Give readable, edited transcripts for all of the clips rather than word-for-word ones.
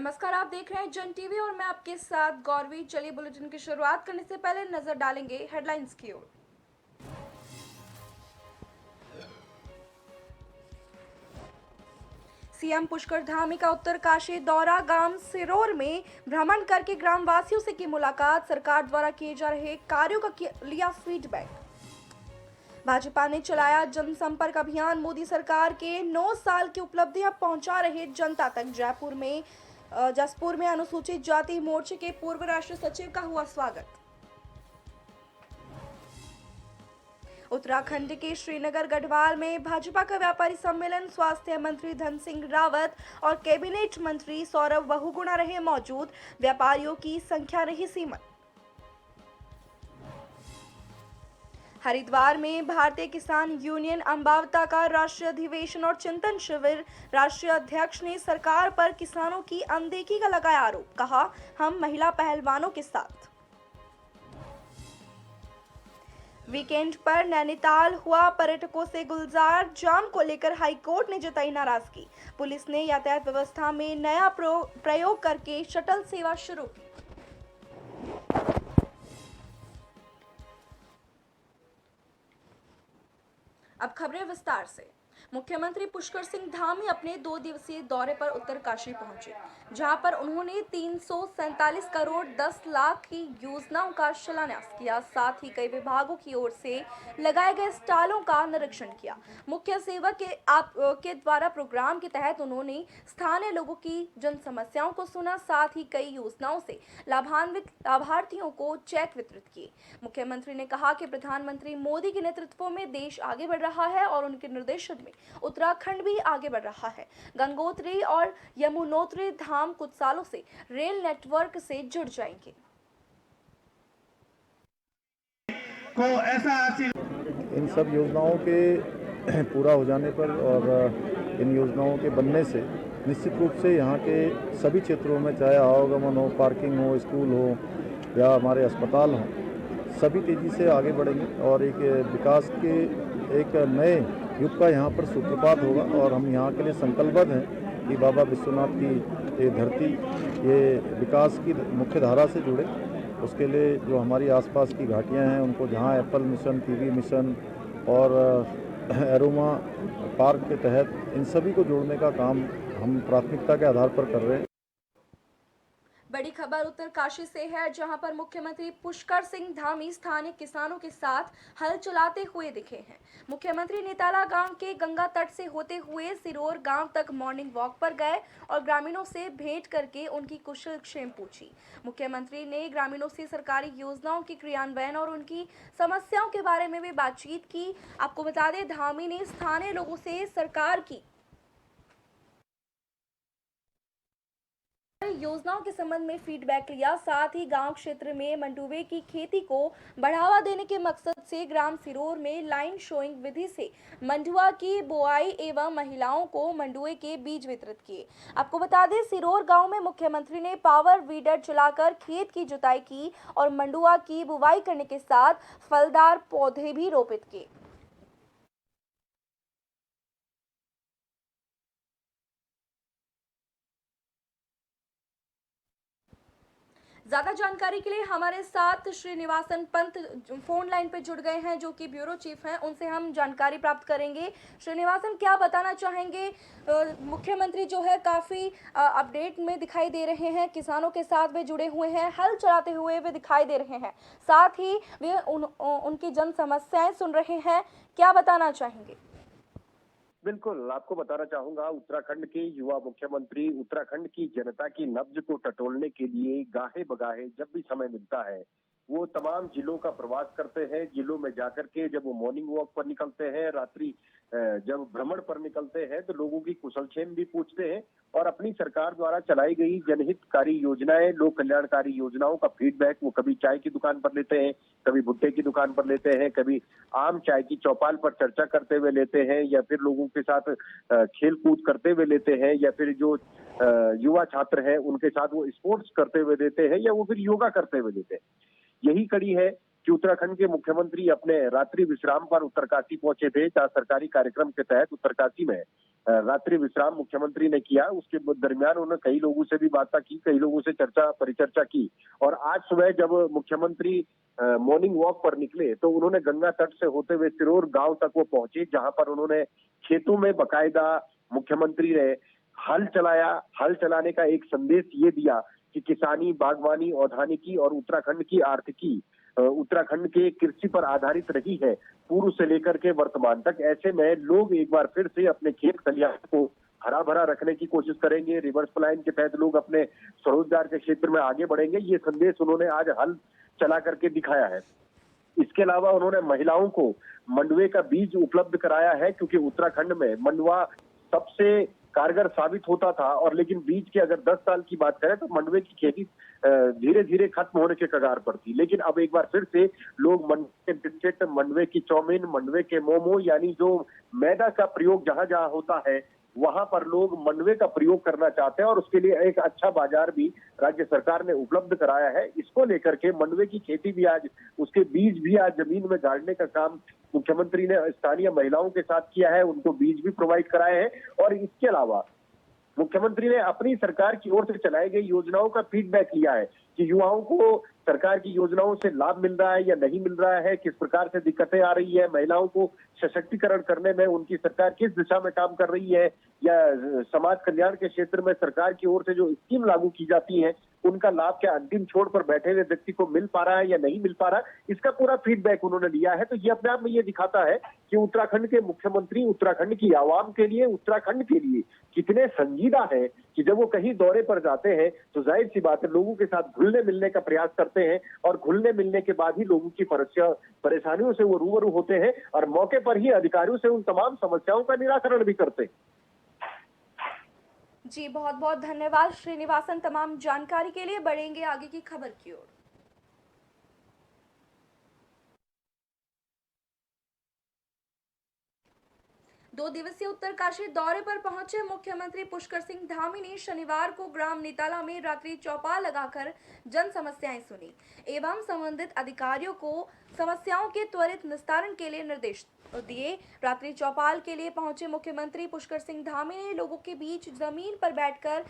नमस्कार, आप देख रहे हैं जन टीवी और मैं आपके साथ गौरवी। चलिए बुलेटिन की शुरुआत करने से पहले नजर डालेंगे हेडलाइंस की ओर। सीएम पुष्कर धामी का उत्तरकाशी दौरा, गांव सिरोर में भ्रमण करके ग्राम वासियों से की मुलाकात, सरकार द्वारा किए जा रहे कार्यों का लिया फीडबैक। भाजपा ने चलाया जनसंपर्क अभियान, मोदी सरकार के 9 साल की उपलब्धियां पहुंचा रहे जनता तक। जसपुर में अनुसूचित जाति मोर्चे के पूर्व राष्ट्रीय सचिव का हुआ स्वागत। उत्तराखंड के श्रीनगर गढ़वाल में भाजपा का व्यापारी सम्मेलन, स्वास्थ्य मंत्री धन सिंह रावत और कैबिनेट मंत्री सौरभ बहुगुणा रहे मौजूद, व्यापारियों की संख्या रही सीमित। हरिद्वार में भारतीय किसान यूनियन अम्बावता का राष्ट्रीय अधिवेशन और चिंतन शिविर, राष्ट्रीय अध्यक्ष ने सरकार पर किसानों की अनदेखी का लगाया आरोप, कहा हम महिला पहलवानों के साथ। वीकेंड पर नैनीताल हुआ पर्यटकों से गुलजार, जाम को लेकर हाईकोर्ट ने जताई नाराजगी, पुलिस ने यातायात व्यवस्था में नया प्रयोग करके शटल सेवा शुरू की। अब खबरें विस्तार से। मुख्यमंत्री पुष्कर सिंह धामी अपने 2 दिवसीय दौरे पर उत्तरकाशी पहुंचे, जहां पर उन्होंने 347 करोड़ 10 लाख की योजनाओं का शिलान्यास किया। साथ ही कई विभागों की ओर से लगाए गए स्टॉलों का निरीक्षण किया। मुख्य सेवक के द्वारा प्रोग्राम के तहत उन्होंने स्थानीय लोगों की जन समस्याओं को सुना, साथ ही कई योजनाओं से लाभान्वित लाभार्थियों को चेक वितरित किए। मुख्यमंत्री ने कहा कि प्रधानमंत्री मोदी के नेतृत्व में देश आगे बढ़ रहा है और उनके निर्देशन में उत्तराखंड भी आगे बढ़ रहा है। गंगोत्री और यमुनोत्री धाम कुछ सालों से रेल नेटवर्क से जुड़ जाएंगे। इन सब योजनाओं के पूरा हो जाने पर और इन योजनाओं के बनने से निश्चित रूप से यहाँ के सभी क्षेत्रों में, चाहे आवागमन हो, पार्किंग हो, स्कूल हो या हमारे अस्पताल हों, सभी तेज़ी से आगे बढ़ेंगे और एक विकास के एक नए युग का यहाँ पर सूत्रपात होगा। और हम यहाँ के लिए संकल्पबद्ध हैं कि बाबा विश्वनाथ की ये धरती ये विकास की मुख्य धारा से जुड़े। उसके लिए जो हमारी आसपास की घाटियाँ हैं उनको, जहाँ एप्पल मिशन, कीवी मिशन और एरोमा पार्क के तहत इन सभी को जोड़ने का काम हम प्राथमिकता के आधार पर कर रहे हैं। बड़ी खबर उत्तरकाशी से है, जहां पर मुख्यमंत्री पुष्कर सिंह धामी स्थानीय किसानों के साथ हल चलाते हुए दिखे हैं। मुख्यमंत्री नेताला गांव के गंगा तट से होते हुए सिरोर गांव तक मॉर्निंग वॉक पर गए और ग्रामीणों से भेंट करके उनकी कुशल क्षेम पूछी। मुख्यमंत्री ने ग्रामीणों से सरकारी योजनाओं की क्रियान्वयन और उनकी समस्याओं के बारे में भी बातचीत की। आपको बता दें, धामी ने स्थानीय लोगों से सरकार की योजनाओं के संबंध में फीडबैक लिया। साथ ही गांव क्षेत्र में मंडुवे की खेती को बढ़ावा देने के मकसद से ग्राम सिरोर में लाइन शोइंग विधि से मंडुआ की बुआई एवं महिलाओं को मंडुए के बीज वितरित किए। आपको बता दें, सिरोर गांव में मुख्यमंत्री ने पावर वीडर चलाकर खेत की जुताई की और मंडुआ की बुआई करने के साथ फलदार पौधे भी रोपित किए। ज्यादा जानकारी के लिए हमारे साथ श्रीनिवासन पंत फोन लाइन पे जुड़ गए हैं, जो कि ब्यूरो चीफ हैं। उनसे हम जानकारी प्राप्त करेंगे। श्रीनिवासन, क्या बताना चाहेंगे? मुख्यमंत्री जो है काफी अपडेट में दिखाई दे रहे हैं, किसानों के साथ वे जुड़े हुए हैं, हल चलाते हुए वे दिखाई दे रहे हैं, साथ ही वे उनकी जन समस्याएं सुन रहे हैं, क्या बताना चाहेंगे? बिल्कुल, आपको बताना चाहूंगा, उत्तराखंड के युवा मुख्यमंत्री उत्तराखंड की जनता की नब्ज को टटोलने के लिए गाहे बगाहे जब भी समय मिलता है वो तमाम जिलों का प्रवास करते हैं। जिलों में जाकर के जब वो मॉर्निंग वॉक पर निकलते हैं, रात्रि जब भ्रमण पर निकलते हैं, तो लोगों की कुशलक्षेम भी पूछते हैं और अपनी सरकार द्वारा चलाई गई जनहितकारी योजनाएं, लोक कल्याणकारी योजनाओं का फीडबैक वो कभी चाय की दुकान पर लेते हैं, कभी भुट्टे की दुकान पर लेते हैं, कभी आम चाय की चौपाल पर चर्चा करते हुए लेते हैं, या फिर लोगों के साथ खेल कूद करते हुए लेते हैं, या फिर जो युवा छात्र हैं उनके साथ वो स्पोर्ट्स करते हुए देते हैं, या वो फिर योगा करते हुए देते हैं। यही कड़ी है कि उत्तराखंड के मुख्यमंत्री अपने रात्रि विश्राम पर उत्तरकाशी पहुंचे थे, जहां सरकारी कार्यक्रम के तहत उत्तरकाशी में रात्रि विश्राम मुख्यमंत्री ने किया। उसके दरमियान उन्होंने कई लोगों से भी बातें की, कई लोगों से परिचर्चा की। और आज सुबह जब मुख्यमंत्री मॉर्निंग वॉक पर निकले तो उन्होंने गंगा तट से होते हुए सिरोर गांव तक वो पहुंचे, जहां पर उन्होंने खेतों में बकायदा मुख्यमंत्री ने हल चलाया। हल चलाने का एक संदेश ये दिया कि किसानी, बागवानी, औद्यानिकी और उत्तराखंड की आर्थिकी उत्तराखंड के कृषि पर आधारित रही है पूर्व से लेकर के वर्तमान तक। ऐसे में लोग एक बार फिर से अपने खेत खलिहान को हरा भरा रखने की कोशिश करेंगे। रिवर्स प्लान के तहत लोग अपने स्वरोजगार के क्षेत्र में आगे बढ़ेंगे। ये संदेश उन्होंने आज हल चला करके दिखाया है। इसके अलावा उन्होंने महिलाओं को मंडुवे का बीज उपलब्ध कराया है, क्योंकि उत्तराखंड में मंडुवा सबसे कारगर साबित होता था। और लेकिन बीज के अगर 10 साल की बात करें तो मंडुवे की खेती धीरे धीरे खत्म होने के कगार पर थी। लेकिन अब एक बार फिर से लोग मंडुवे के बिस्किट, मंडुवे की चाउमीन, मंडुवे के मोमो, यानी जो मैदा का प्रयोग जहां जहां होता है वहां पर लोग मंडुवे का प्रयोग करना चाहते हैं। और उसके लिए एक अच्छा बाजार भी राज्य सरकार ने उपलब्ध कराया है। इसको लेकर के मंडुवे की खेती भी आज, उसके बीज भी आज जमीन में गाड़ने का काम मुख्यमंत्री ने स्थानीय महिलाओं के साथ किया है, उनको बीज भी प्रोवाइड कराए हैं। और इसके अलावा मुख्यमंत्री ने अपनी सरकार की ओर से चलाई गई योजनाओं का फीडबैक लिया है कि युवाओं को सरकार की योजनाओं से लाभ मिल रहा है या नहीं मिल रहा है, किस प्रकार से दिक्कतें आ रही है, महिलाओं को सशक्तिकरण करने में उनकी सरकार किस दिशा में काम कर रही है, या समाज कल्याण के क्षेत्र में सरकार की ओर से जो स्कीम लागू की जाती है उनका लाभ क्या अंतिम छोर पर बैठे हुए व्यक्ति को मिल पा रहा है या नहीं मिल पा रहा, इसका पूरा फीडबैक उन्होंने लिया है। तो ये अपने आप में ये दिखाता है कि उत्तराखंड के मुख्यमंत्री उत्तराखंड की आवाम के लिए, उत्तराखंड के लिए कितने संजीदा है कि जब वो कहीं दौरे पर जाते हैं तो जाहिर सी बात है लोगों के साथ घुलने मिलने का प्रयास करते हैं। और घुलने मिलने के बाद ही लोगों की परेशानियों से वो रूबरू होते हैं और मौके पर ही अधिकारियों से उन तमाम समस्याओं का निराकरण भी करते हैं। जी बहुत बहुत धन्यवाद श्रीनिवासन, तमाम जानकारी के लिए। बढ़ेंगे आगे की खबर की ओर। दो दिवसीय उत्तरकाशी दौरे पर पहुंचे मुख्यमंत्री पुष्कर सिंह धामी ने शनिवार को ग्राम निताला में रात्रि चौपाल लगाकर जन समस्याएं सुनी एवं संबंधित अधिकारियों को समस्याओं के त्वरित निस्तारण के लिए निर्देश दिए। रात्रि चौपाल के लिए पहुंचे मुख्यमंत्री पुष्कर सिंह धामी ने लोगों के बीच जमीन पर बैठकर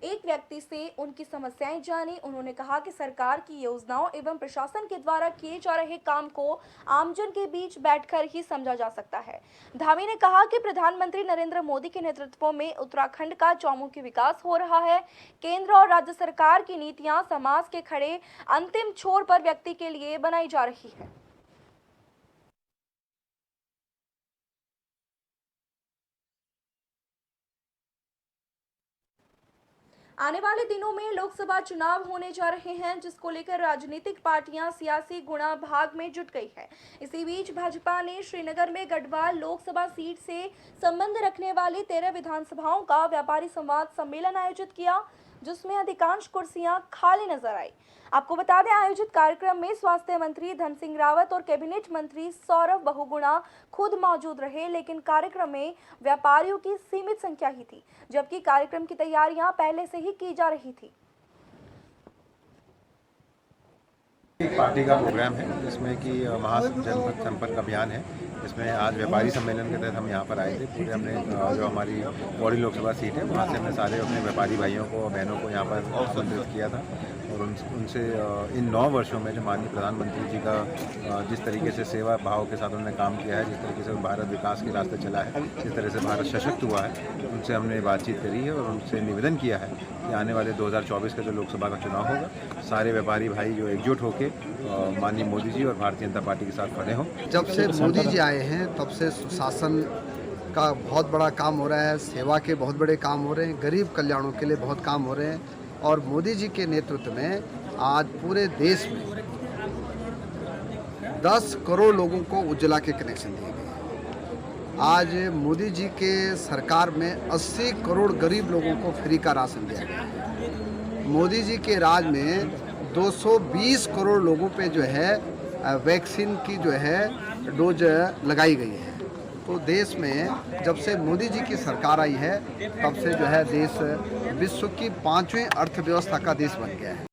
एक व्यक्ति से उनकी समस्याएं जानी। उन्होंने कहा कि सरकार की योजनाओं एवं प्रशासन के द्वारा किए जा रहे काम को आमजन के बीच बैठकर ही समझा जा सकता है। धामी ने कहा कि प्रधानमंत्री नरेंद्र मोदी के नेतृत्व में उत्तराखंड का चौमुखी विकास हो रहा है। केंद्र और राज्य सरकार की नीतियां समाज के खड़े अंतिम छोर पर व्यक्ति के लिए बनाई जा रही है। आने वाले दिनों में लोकसभा चुनाव होने जा रहे हैं, जिसको लेकर राजनीतिक पार्टियां सियासी गुणा भाग में जुट गई है। इसी बीच भाजपा ने श्रीनगर में गढ़वाल लोकसभा सीट से संबंध रखने वाली 13 विधानसभाओं का व्यापारी संवाद सम्मेलन आयोजित किया, जिसमें अधिकांश कुर्सियां खाली नजर आई। आपको बता दें, आयोजित कार्यक्रम में स्वास्थ्य मंत्री धन सिंह रावत और कैबिनेट मंत्री सौरभ बहुगुणा खुद मौजूद रहे, लेकिन कार्यक्रम में व्यापारियों की सीमित संख्या ही थी, जबकि कार्यक्रम की तैयारियां पहले से ही की जा रही थी। पार्टी का प्रोग्राम है जिसमें कि महाजनपद संपर्क अभियान है। इसमें आज व्यापारी सम्मेलन के तहत हम यहाँ पर आए थे। पूरे हमने जो हमारी पौड़ी लोकसभा सीट है वहाँ से हमने सारे अपने व्यापारी भाइयों को और बहनों को यहाँ पर आमंत्रित किया था और उनसे इन 9 वर्षों में जो माननीय प्रधानमंत्री जी का जिस तरीके से सेवा भाव के साथ उन्होंने काम किया है, जिस तरीके से भारत विकास के रास्ते चला है, जिस तरह से भारत सशक्त हुआ है, उनसे हमने बातचीत करी है और उनसे निवेदन किया है कि आने वाले 2024 का जो लोकसभा का चुनाव होगा, सारे व्यापारी भाई जो एकजुट होकर माननीय मोदी जी और भारतीय जनता पार्टी के साथ खड़े हों। जब से मोदी जी आए हैं तब से सुशासन का बहुत बड़ा काम हो रहा है, सेवा के बहुत बड़े काम हो रहे हैं, गरीब कल्याणों के लिए बहुत काम हो रहे हैं। और मोदी जी के नेतृत्व में आज पूरे देश में 10 करोड़ लोगों को उज्ज्वला के कनेक्शन दिए गए। आज मोदी जी के सरकार में 80 करोड़ गरीब लोगों को फ्री का राशन दिया गया। मोदी जी के राज में 220 करोड़ लोगों पे जो है वैक्सीन की जो है डोज लगाई गई है। तो देश में जब से मोदी जी की सरकार आई है तब से जो है देश विश्व की 5वीं अर्थव्यवस्था का देश बन गया है।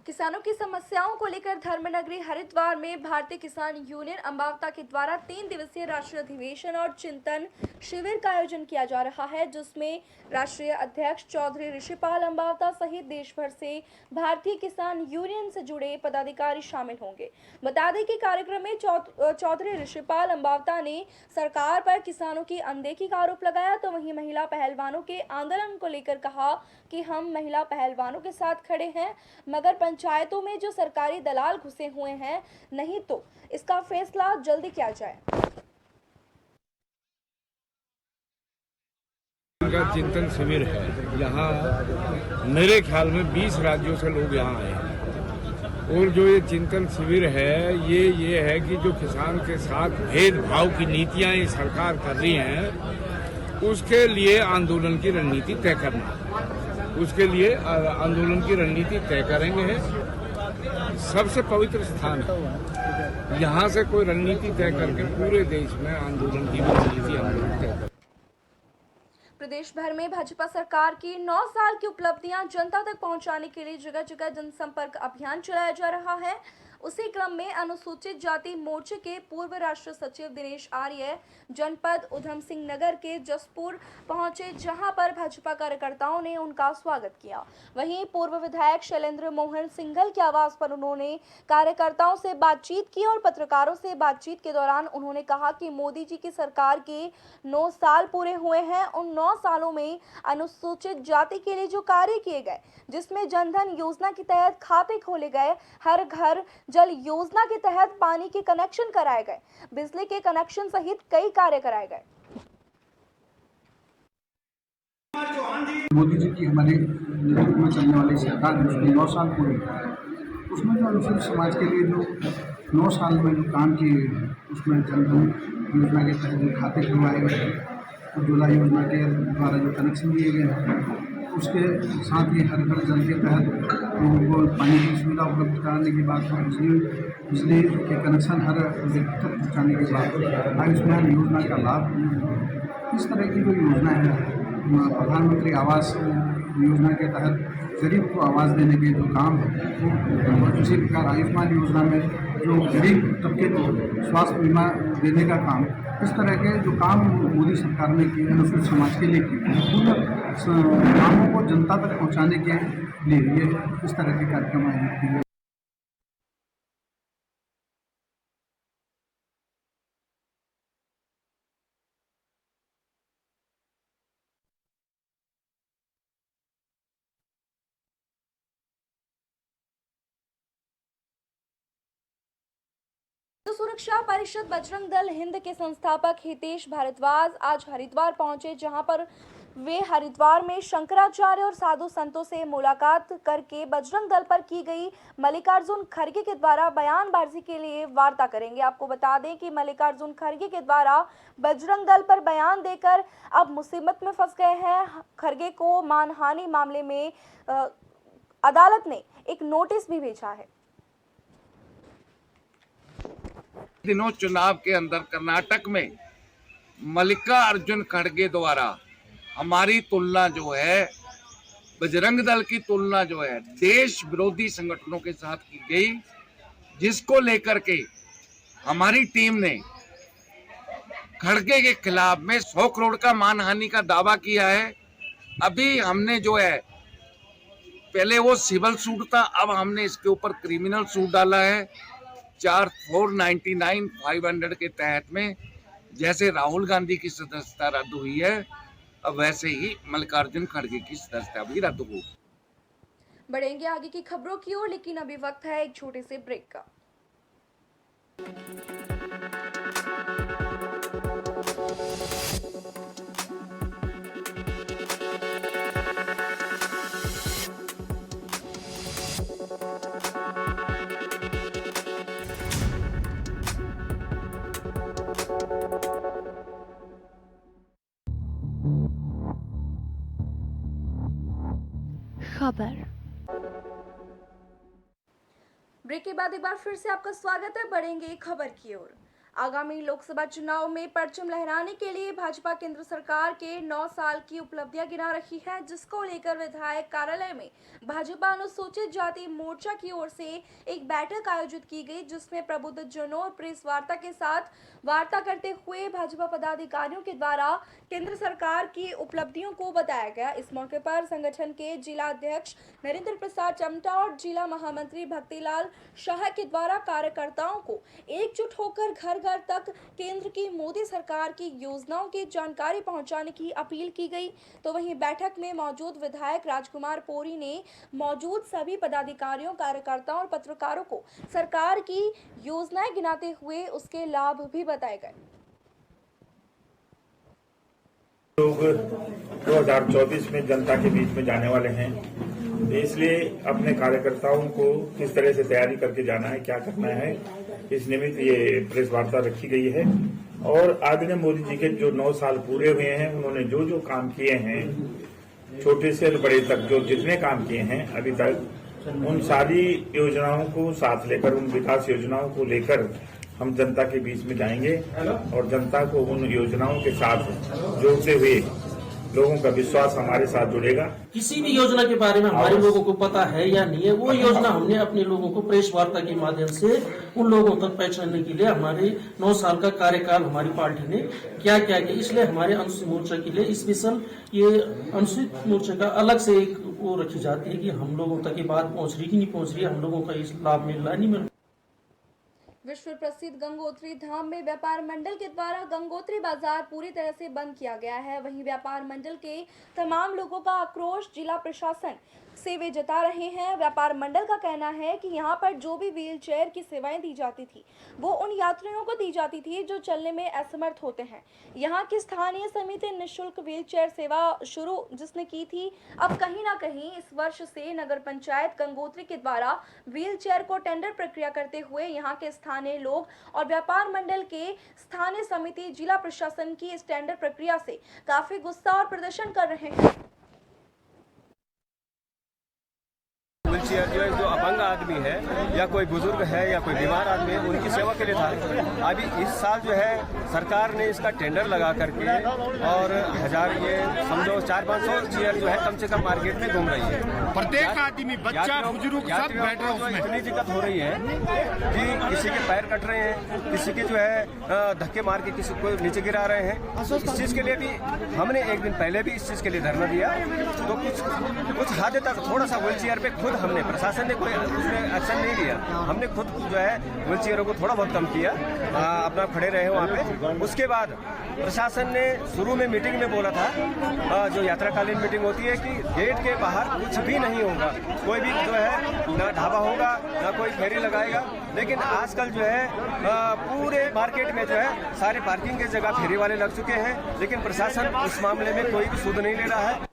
किसानों की समस्याओं को लेकर धर्मनगरी हरिद्वार में भारतीय किसान यूनियन अम्बावता के द्वारा 3 दिवसीय राष्ट्रीय अधिवेशन और चिंतन शिविर का आयोजन किया जा रहा है, जिसमें राष्ट्रीय अध्यक्ष चौधरी ऋषिपाल अम्बावता सहित देश भर से भारतीय किसान यूनियन से जुड़े पदाधिकारी शामिल होंगे। बता दें कि कार्यक्रम में चौधरी ऋषिपाल अम्बावता ने सरकार पर किसानों की अनदेखी का आरोप लगाया, तो वहीं महिला पहलवानों के आंदोलन को लेकर कहा कि हम महिला पहलवानों के साथ खड़े हैं, मगर पंचायतों में जो सरकारी दलाल घुसे हुए हैं, नहीं तो इसका फैसला जल्दी किया जाए। का चिंतन शिविर है। यहाँ मेरे ख्याल में 20 राज्यों से लोग यहाँ आए हैं और जो ये चिंतन शिविर है ये है कि जो किसान के साथ भेदभाव की नीतियाँ ये सरकार कर रही हैं, उसके लिए आंदोलन की रणनीति तय करना, उसके लिए आंदोलन की रणनीति तय करेंगे। सबसे पवित्र स्थान है, यहाँ से कोई रणनीति तय करके पूरे देश में आंदोलन की रणनीति आंदोलन तय करें। प्रदेश भर में भाजपा सरकार की 9 साल की उपलब्धियां जनता तक पहुंचाने के लिए जगह जगह जनसंपर्क अभियान चलाया जा रहा है। उसी क्रम में अनुसूचित जाति मोर्चे के पूर्व राष्ट्रीय सचिव दिनेश आर्य जनपद उधम सिंह नगर के जसपुर पहुंचे, जहां पर भाजपा कार्यकर्ताओं ने उनका स्वागत किया। वहीं पूर्व विधायक शैलेंद्र मोहन सिंघल के आवास पर उन्होंने कार्यकर्ताओं से बातचीत की और पत्रकारों से बातचीत के दौरान उन्होंने कहा कि मोदी जी की सरकार के 9 साल पूरे हुए हैं। उन 9 सालों में अनुसूचित जाति के लिए जो कार्य किए गए, जिसमें जनधन योजना के तहत खाते खोले गए, हर घर जल योजना के तहत पानी के कनेक्शन कराए गए, बिजली के कनेक्शन सहित कई कार्य कराए गए। मोदी जी की हमारे नेतृत्व में चलने वाली सरकार है, उसमें 9 साल पूरे हुए। उसमें जो अनुसूचित समाज के लिए जो 9 साल में जो काम किए, उसमें जनधन योजना के तहत जो खाते खुलवाए गए, उज्ज्वला योजना के द्वारा जो कनेक्शन दिए गए हैं, उसके साथ ही हर घर जल के तहत लोगों को पानी की सुविधा उपलब्ध कराने की बात है, बिजली के कनेक्शन हर व्यक्ति तक पहुँचाने के बाद आयुष्मान योजना का लाभ, इस तरह की जो योजना है, प्रधानमंत्री आवास योजना के तहत गरीब को आवास देने के जो काम है, और इसी प्रकार आयुष्मान योजना में जो गरीब तबके को स्वास्थ्य बीमा देने का काम, इस तरह के जो काम मोदी सरकार ने किए अनुसूचित समाज के लिए किए, उन कामों को जनता तक पहुंचाने के लिए ये इस तरह के कार्यक्रम आयोजित किए। सुरक्षा परिषद बजरंग दल हिंद के संस्थापक हितेश भारद्वाज आज हरिद्वार पहुंचे, जहां पर वे हरिद्वार में शंकराचार्य और साधु संतों से मुलाकात करके बजरंग दल पर की गई मल्लिकार्जुन खड़गे के द्वारा बयानबाजी के लिए वार्ता करेंगे। आपको बता दें कि मल्लिकार्जुन खड़गे के द्वारा बजरंग दल पर बयान देकर अब मुसीबत में फंस गए हैं। खड़गे को मानहानि मामले में अदालत ने एक नोटिस भी भेजा है। दिनों चुनाव के अंदर कर्नाटक में मल्लिकार्जुन खड़गे द्वारा हमारी तुलना जो है, बजरंग दल की तुलना जो है देश विरोधी संगठनों के साथ की गई, जिसको लेकर के हमारी टीम ने खड़गे के खिलाफ में 100 करोड़ का मानहानि का दावा किया है। अभी हमने जो है, पहले वो सिविल सूट था, अब हमने इसके ऊपर क्रिमिनल सूट डाला है 499/500 के तहत में। जैसे राहुल गांधी की सदस्यता रद्द हुई है, अब वैसे ही मल्लिकार्जुन खड़गे की सदस्यता भी रद्द हो। बढ़ेंगे आगे की खबरों की ओर, लेकिन अभी वक्त है एक छोटे से ब्रेक का। खबर। ब्रेक के बाद एक बार फिर से आपका स्वागत है। बढ़ेंगे खबर की ओर। आगामी लोकसभा चुनाव में परचम लहराने के लिए भाजपा केंद्र सरकार के 9 साल की उपलब्धियां गिना रही है, जिसको लेकर विधायक कार्यालय में भाजपा अनुसूचित जाति मोर्चा की ओर से एक बैठक आयोजित की गई, जिसमें प्रबुद्धजनों और प्रेस वार्ता के साथ वार्ता करते हुए भाजपा पदाधिकारियों के द्वारा केंद्र सरकार की उपलब्धियों को बताया गया। इस मौके पर संगठन के जिला अध्यक्ष नरेंद्र प्रसाद चमटा और जिला महामंत्री भक्तिलाल शाह के द्वारा कार्यकर्ताओं को एकजुट होकर घर घर तक केंद्र की मोदी सरकार की योजनाओं की जानकारी पहुंचाने की अपील की गई। तो वहीं बैठक में मौजूद विधायक राजकुमार पोरी ने मौजूद सभी पदाधिकारियों, कार्यकर्ताओं और पत्रकारों को सरकार की योजनाएं गिनाते हुए उसके लाभ भी बताए गए। लोग 2024 में जनता के बीच में जाने वाले हैं, इसलिए अपने कार्यकर्ताओं को किस तरह से तैयारी करके जाना है, क्या करना है, इस निमित्त ये प्रेस वार्ता रखी गई है। और आदरणीय मोदी जी के जो 9 साल पूरे हुए हैं, उन्होंने जो जो काम किए हैं, छोटे से बड़े तक जो जितने काम किए हैं अभी तक, उन सारी योजनाओं को साथ लेकर, उन विकास योजनाओं को लेकर हम जनता के बीच में जाएंगे और जनता को उन योजनाओं के साथ जोड़ते हुए लोगों का विश्वास हमारे साथ जुड़ेगा। किसी भी योजना के बारे में हमारे लोगों को पता है या नहीं है, वो योजना हमने अपने लोगों को प्रेस वार्ता के माध्यम से उन लोगों तक पहुंचाने के लिए हमारे 9 साल का कार्यकाल हमारी पार्टी ने क्या क्या किया, इसलिए हमारे अनुसूचित मोर्चा के लिए स्पेशल ये अनुसूचित मोर्चा का अलग से एक वो रखी जाती है कि हम लोगों तक ये बात पहुंच रही कि नहीं पहुंच रही, हम लोगों का इस लाभ मिल रहा है नहीं मिल रहा। विश्व प्रसिद्ध गंगोत्री धाम में व्यापार मंडल के द्वारा गंगोत्री बाजार पूरी तरह से बंद किया गया है। वहीं व्यापार मंडल के तमाम लोगों का आक्रोश जिला प्रशासन से वे जता रहे हैं। व्यापार मंडल का कहना है कि यहां पर जो भी व्हील चेयर की सेवाएं दी जाती थी, वो उन यात्रियों को दी जाती थी जो चलने में असमर्थ होते हैं। यहां की स्थानीय समिति निःशुल्क व्हील चेयर सेवा शुरू जिसने की थी, अब कहीं ना कहीं इस वर्ष से नगर पंचायत गंगोत्री के द्वारा व्हील चेयर को टेंडर प्रक्रिया करते हुए यहाँ के स्थानीय लोग और व्यापार मंडल के स्थानीय समिति जिला प्रशासन की इस टेंडर प्रक्रिया से काफी गुस्सा और प्रदर्शन कर रहे हैं। व्हीलचेयर जो अपंग आदमी है या कोई बुजुर्ग है या कोई बीमार आदमी है, उनकी सेवा के लिए था। अभी इस साल जो है सरकार ने इसका टेंडर लगा करके और 1000 ये समझो 400-500 चेयर जो है कम से कम मार्केट में घूम रही है। प्रत्येक आदमी, बच्चा, बुजुर्ग सब बैठ रहे हैं। इतनी दिक्कत हो रही है कि किसी के पैर कट रहे हैं, किसी के जो है धक्के मार के किसी को नीचे गिरा रहे हैं। इस चीज के लिए भी हमने एक दिन पहले भी इस चीज के लिए धरना दिया, तो कुछ हद तक थोड़ा सा व्हीलचेयर पे खुद हमने, प्रशासन ने कोई उसमें एक्शन नहीं लिया, हमने खुद जो है व्हीलचेयरों को थोड़ा बहुत कम किया, अपना खड़े रहे वहाँ पे। उसके बाद प्रशासन ने शुरू में मीटिंग में बोला था, जो यात्राकालीन मीटिंग होती है, कि गेट के बाहर कुछ भी नहीं होगा, कोई भी जो है ना ढाबा होगा ना कोई फेरी लगाएगा। लेकिन आजकल जो है पूरे मार्केट में जो है सारे पार्किंग की जगह फेरी वाले लग चुके हैं, लेकिन प्रशासन इस मामले में कोई भी सुध नहीं ले रहा है।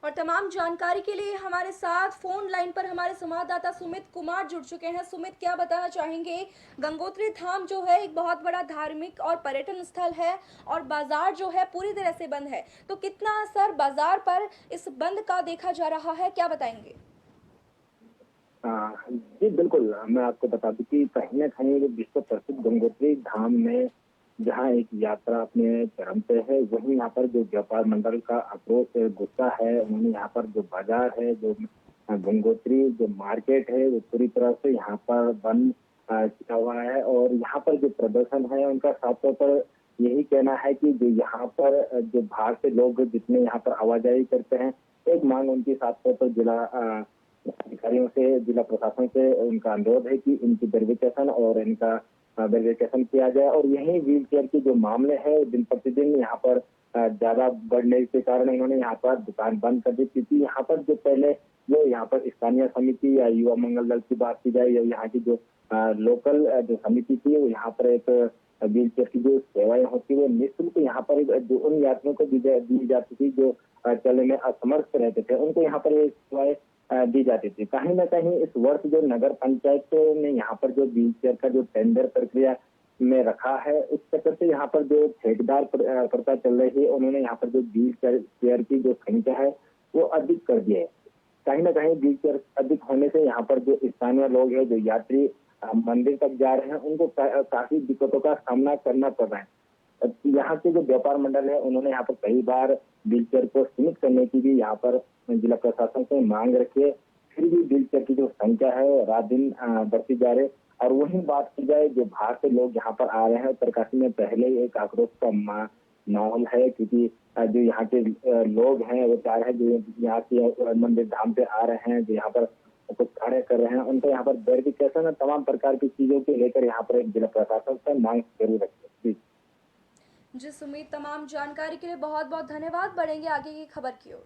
और तमाम जानकारी के लिए हमारे साथ फोन लाइन पर हमारे संवाददाता सुमित कुमार जुड़ चुके हैं। सुमित, क्या बताना चाहेंगे? गंगोत्री धाम जो है एक बहुत बड़ा धार्मिक और पर्यटन स्थल है और बाजार जो है पूरी तरह से बंद है, तो कितना असर बाजार पर इस बंद का देखा जा रहा है, क्या बताएंगे? जी बिल्कुल, मैं आपको बता दूं कि कहीं न कहीं विश्व प्रसिद्ध गंगोत्री धाम में जहाँ एक यात्रा अपने चरम पे है, वहीं यहाँ पर जो व्यापार मंडल का आक्रोश है, गुस्सा है, उन्होंने यहाँ पर जो बाजार है, जो गंगोत्री जो मार्केट है, वो पूरी तरह से यहाँ पर बंद किया हुआ है। और यहाँ पर जो प्रदर्शन है, उनका साफ तौर पर यही कहना है कि जो यहाँ पर जो बाहर से लोग जितने यहाँ पर आवाजाही करते हैं, एक मांग उनकी साफ तौर पर जिला अधिकारियों से, जिला प्रशासन से उनका अनुरोध है कि इनकी वेरिफिकेशन और इनका वेरिफिकेशन किया जाए। और यही व्हील चेयर के जो मामले हैं, दिन प्रतिदिन यहाँ पर ज्यादा बढ़ने के कारण इन्होंने यहाँ पर दुकान बंद कर दी थी। यहाँ पर जो पहले जो यहाँ पर स्थानीय समिति या युवा मंगल दल की बात की जाए, या यहाँ की जो लोकल जो समिति थी, वो यहाँ पर एक व्हील चेयर की जो सेवाएं होती है वो निःशुल्क यहाँ पर जो उन यात्रियों को दी जाती थी जो चलने में असमर्थ रहते थे, उनको यहाँ पर ये सेवाएं दी जाती थी। कहीं न कहीं इस वर्ष जो नगर पंचायत ने यहाँ पर जो व्हील चेयर का जो टेंडर प्रक्रिया में रखा है, उस चक्कर से यहाँ पर जो ठेकेदार प्रथा चल रही है, उन्होंने यहाँ पर जो व्हील चेयर की जो संख्या है वो अधिक कर दी है। कहीं न कहीं व्हील चेयर अधिक होने से यहाँ पर जो स्थानीय लोग है, जो यात्री मंदिर तक जा रहे हैं उनको काफी दिक्कतों का सामना करना पड़ रहा है। यहाँ के जो व्यापार मंडल है उन्होंने यहाँ पर कई बार व्हीलचेयर को सीमित करने की भी यहाँ पर जिला प्रशासन से मांग रखी है, फिर भी व्हीलचेयर की जो संख्या है रात दिन बढ़ती जा रही है। और वही बात की जाए जो बाहर से लोग यहाँ पर आ रहे हैं, उत्तरकाशी में पहले ही एक आक्रोश का माहौल है, क्योंकि जो यहाँ के लोग हैं वो चाह रहे हैं जो यहाँ के मंदिर धाम पे आ रहे हैं, जो यहाँ पर कुछ कार्य कर रहे हैं, उनको यहाँ पर वेरिफिकेशन और तमाम प्रकार की चीजों को लेकर यहाँ पर एक जिला प्रशासन से मांग जरूर रखी है। जी सुमित, तमाम जानकारी के लिए बहुत बहुत धन्यवाद। बढ़ेंगे आगे की खबर की ओर।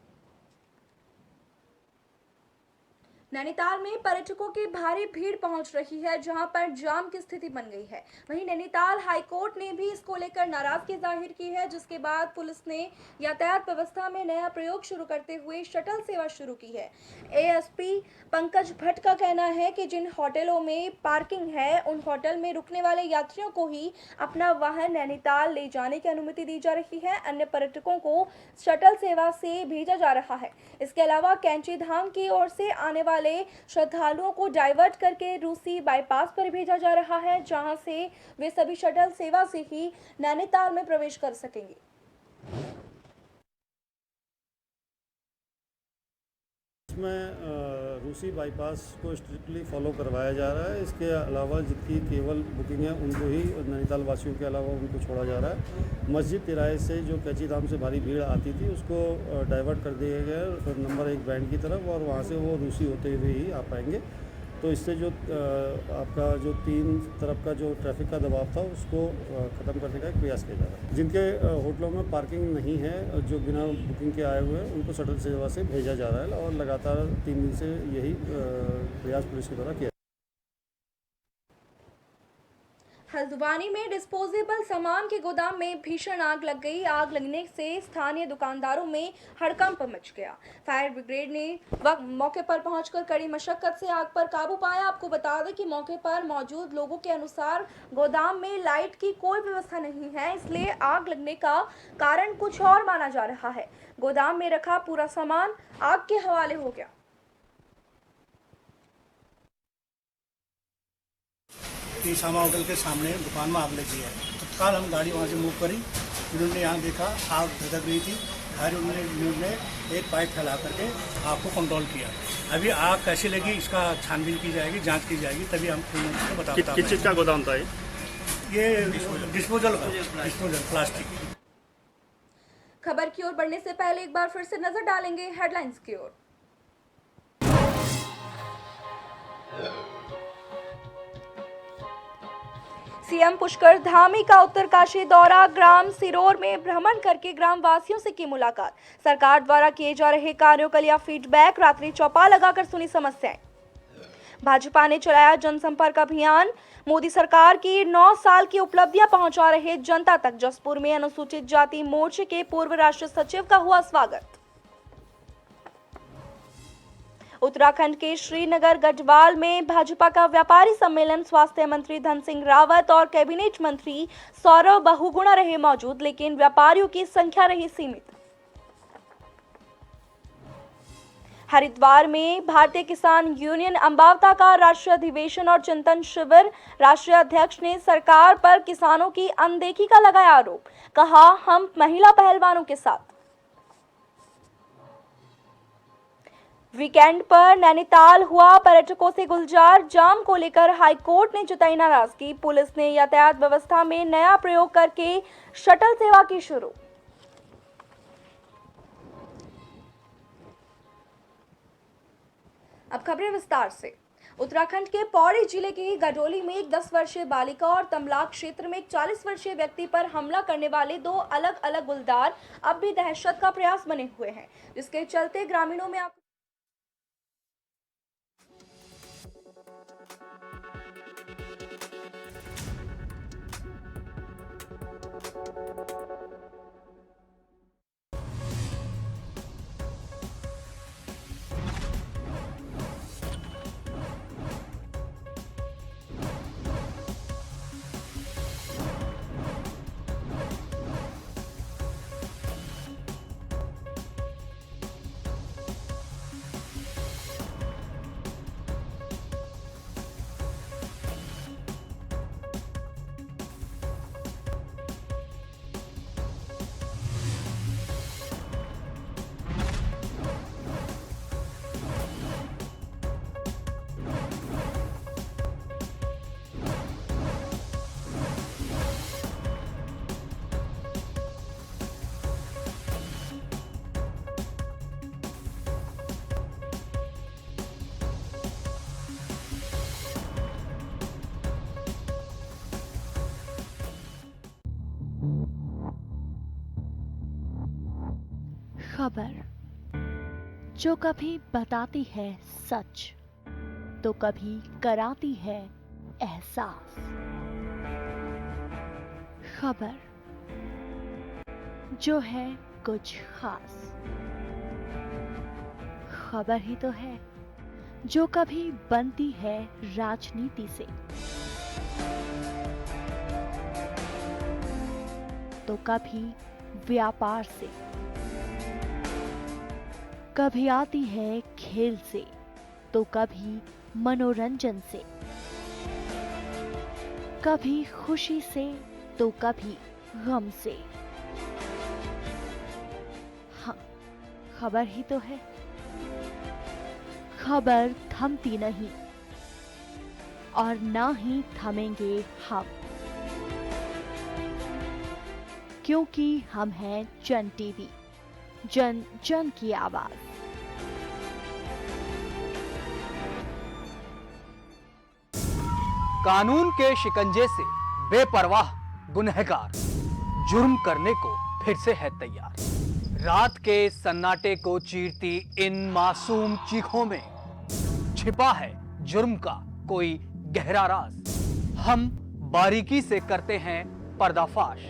नैनीताल में पर्यटकों की भारी भीड़ पहुंच रही है, जहां पर जाम की स्थिति बन गई है। वहीं नैनीताल हाईकोर्ट ने भी इसको लेकर नाराजगी जाहिर की है, जिसके बाद पुलिस ने यातायात व्यवस्था में नया प्रयोग शुरू करते हुए शटल सेवा शुरू की है। एएसपी पंकज भट्ट का कहना है कि जिन होटलों में पार्किंग है उन होटल में रुकने वाले यात्रियों को ही अपना वाहन नैनीताल ले जाने की अनुमति दी जा रही है। अन्य पर्यटकों को शटल सेवा से भेजा जा रहा है। इसके अलावा कैंची धाम की ओर से आने वाले श्रद्धालुओं को डाइवर्ट करके रूसी बाईपास पर भेजा जा रहा है, जहां से वे सभी शटल सेवा से ही नैनीताल में प्रवेश कर सकेंगे। इसमें रूसी बाईपास को स्ट्रिक्टली फॉलो करवाया जा रहा है। इसके अलावा जितनी केवल बुकिंग है उनको ही नैनीताल वासियों के अलावा उनको छोड़ा जा रहा है। मस्जिद तिराहे से जो कैची धाम से भारी भीड़ आती थी उसको डाइवर्ट कर दिया गया है नंबर 1 बैंड की तरफ, और वहाँ से वो रूसी होते हुए ही आ पाएंगे। तो इससे जो आपका जो 3 तरफ का जो ट्रैफिक का दबाव था उसको ख़त्म करने का एक प्रयास किया जा रहा है। जिनके होटलों में पार्किंग नहीं है, जो बिना बुकिंग के आए हुए हैं, उनको शटल सेवा से भेजा जा रहा है और लगातार 3 दिन से यही प्रयास पुलिस के द्वारा किया। हल्द्वानी में डिस्पोजेबल सामान के गोदाम में भीषण आग लग गई। आग लगने से स्थानीय दुकानदारों में हड़कंप मच गया। फायर ब्रिगेड ने मौके पर पहुंचकर कड़ी मशक्कत से आग पर काबू पाया। आपको बता दें कि मौके पर मौजूद लोगों के अनुसार गोदाम में लाइट की कोई व्यवस्था नहीं है, इसलिए आग लगने का कारण कुछ और माना जा रहा है। गोदाम में रखा पूरा सामान आग के हवाले हो गया। ईसामा होटल के सामने दुकान में आग लगी है। तत्काल हम गाड़ी वहाँ से मूव करी, उन्होंने यहाँ देखा आग धधक रही थी। फिर उन्होंने एक पाइप फैला करके आग को कंट्रोल किया। अभी आग कैसे लगी इसका छानबीन की जाएगी, जांच की जाएगी, तभी हम को बता पाएंगे। किस चीज़ का गोदाम था ये डिस्पोजल प्लास्टिक। खबर की ओर बढ़ने से पहले एक बार फिर से नजर डालेंगे हेडलाइंस की ओर। सीएम पुष्कर धामी का उत्तरकाशी दौरा, ग्राम सिरोर में भ्रमण करके ग्राम वासियों से की मुलाकात। सरकार द्वारा किए जा रहे कार्यों का लिया फीडबैक, रात्रि चौपाल लगाकर सुनी समस्याएं। भाजपा ने चलाया जनसंपर्क अभियान, मोदी सरकार की 9 साल की उपलब्धियां पहुंचा रहे जनता तक। जसपुर में अनुसूचित जाति मोर्चे के पूर्व राष्ट्रीय सचिव का हुआ स्वागत। उत्तराखंड के श्रीनगर गढ़वाल में भाजपा का व्यापारी सम्मेलन, स्वास्थ्य मंत्री धन सिंह रावत और कैबिनेट मंत्री सौरव बहुगुणा रहे मौजूद, लेकिन व्यापारियों की संख्या रही सीमित। हरिद्वार में भारतीय किसान यूनियन अम्बावता का राष्ट्रीय अधिवेशन और चिंतन शिविर, राष्ट्रीय अध्यक्ष ने सरकार पर किसानों की अनदेखी का लगाया आरोप, कहा हम महिला पहलवानों के साथ। वीकेंड पर नैनीताल हुआ पर्यटकों से गुलजार, जाम को लेकर हाईकोर्ट ने जताई नाराजगी। पुलिस ने यातायात व्यवस्था में नया प्रयोग करके शटल सेवा की शुरू। अब खबरें विस्तार से। उत्तराखंड के पौड़ी जिले के गडोली में एक 10 वर्षीय बालिका और तमलाक क्षेत्र में एक 40 वर्षीय व्यक्ति पर हमला करने वाले 2 अलग अलग गुलदार अब भी दहशत का प्रयास बने हुए हैं, जिसके चलते ग्रामीणों में खबर जो कभी बताती है सच तो कभी कराती है एहसास। खबर जो है कुछ खास। खबर ही तो है जो कभी बनती है राजनीति से तो कभी व्यापार से, कभी आती है खेल से तो कभी मनोरंजन से, कभी खुशी से तो कभी गम से। हाँ, खबर ही तो है। खबर थमती नहीं और ना ही थमेंगे हम, क्योंकि हम हैं जन टीवी, जन जन की आवाज। कानून के शिकंजे से बेपरवाह गुनहगार जुर्म करने को फिर से है तैयार। रात के सन्नाटे को चीरती इन मासूम चीखों में छिपा है जुर्म का कोई गहरा राज। हम बारीकी से करते हैं पर्दाफाश।